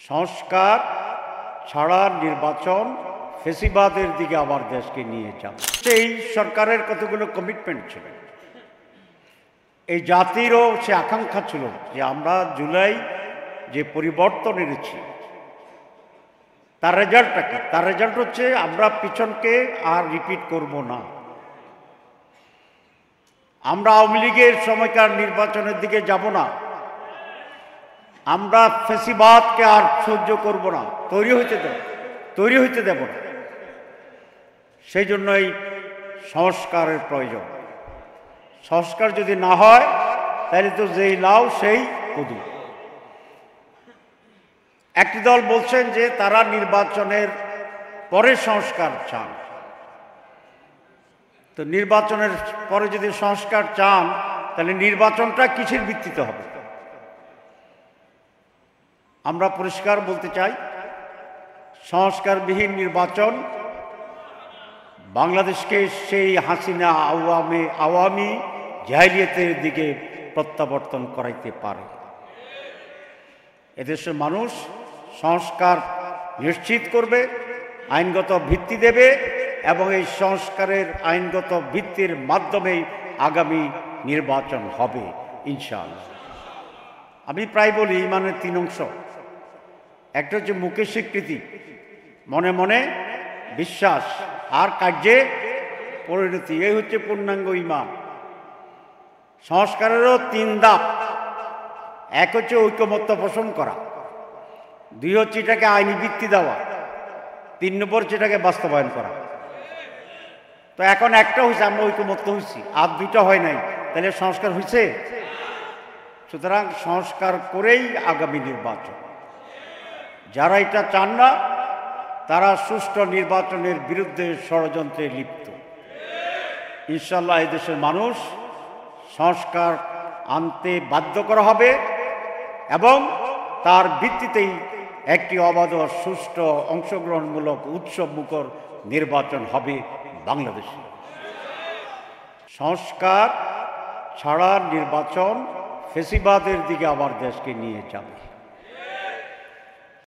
সংস্কার ছাড়া নির্বাচন ফেসিবাদের দিকে আবার দেশকে নিয়ে যাবে। এই সরকারের কতগুলো কমিটমেন্ট ছিল, এই জাতিরও সে আকাঙ্ক্ষা ছিল যে আমরা জুলাই যে পরিবর্তন এনেছি তার রেজাল্টটা কি? তার রেজাল্ট হচ্ছে আমরা পিছনকে আর রিপিট করব না। আমরা আওয়ামী লীগের সময়কার নির্বাচনের দিকে যাব না, আমরা ফেসিবাদকে আর সহ্য করব না, তৈরি হইতে দেব না। সেই জন্যই সংস্কারের প্রয়োজন। সংস্কার যদি না হয় তাহলে তো যেই লাউ সেই কদু। একটি দল বলছেন যে তারা নির্বাচনের পরে সংস্কার চান। তো নির্বাচনের পরে যদি সংস্কার চান তাহলে নির্বাচনটা কিসের ভিত্তিতে হবে? আমরা পরিষ্কার বলতে চাই, সংস্কারবিহীন নির্বাচন বাংলাদেশকে সেই হাসিনা আওয়ামী জাহিলিয়াতের দিকে প্রত্যাবর্তন করাইতে পারে। এদেশের মানুষ সংস্কার নিশ্চিত করবে, আইনগত ভিত্তি দেবে এবং এই সংস্কারের আইনগত ভিত্তির মাধ্যমেই আগামী নির্বাচন হবে ইনশাআল্লাহ। আমি প্রায় বলি ইমানের তিন অংশ। একটা হচ্ছে মুখে স্বীকৃতি, মনে মনে বিশ্বাস, আর কার্যে পরিণতি। এই হচ্ছে পূর্ণাঙ্গ ঈমান। সংস্কারেরও তিন ধাপ। এক হচ্ছে ঐকমত্য পোষণ করা, দুই হচ্ছে এটাকে আইনি ভিত্তি দেওয়া, তিন নম্বর হচ্ছে এটাকে বাস্তবায়ন করা। তো এখন একটা হয়েছে, আমরা ঐকমত্য হয়েছি, আর দুইটা হয় নাই, তাহলে সংস্কার হয়েছে? সুতরাং সংস্কার করেই আগামী নির্বাচন। যারা এটা চান না তারা সুষ্ঠু নির্বাচনের বিরুদ্ধে ষড়যন্ত্রে লিপ্ত। ইনশাআল্লাহ এদেশের মানুষ সংস্কার আনতে বাধ্য করা হবে এবং তার ভিত্তিতেই একটি অবাধ সুষ্ঠু অংশগ্রহণমূলক উৎসবমুখর নির্বাচন হবে বাংলাদেশে। সংস্কার ছাড়া নির্বাচন ফেসিবাদের দিকে আবার দেশকে নিয়ে যাবে।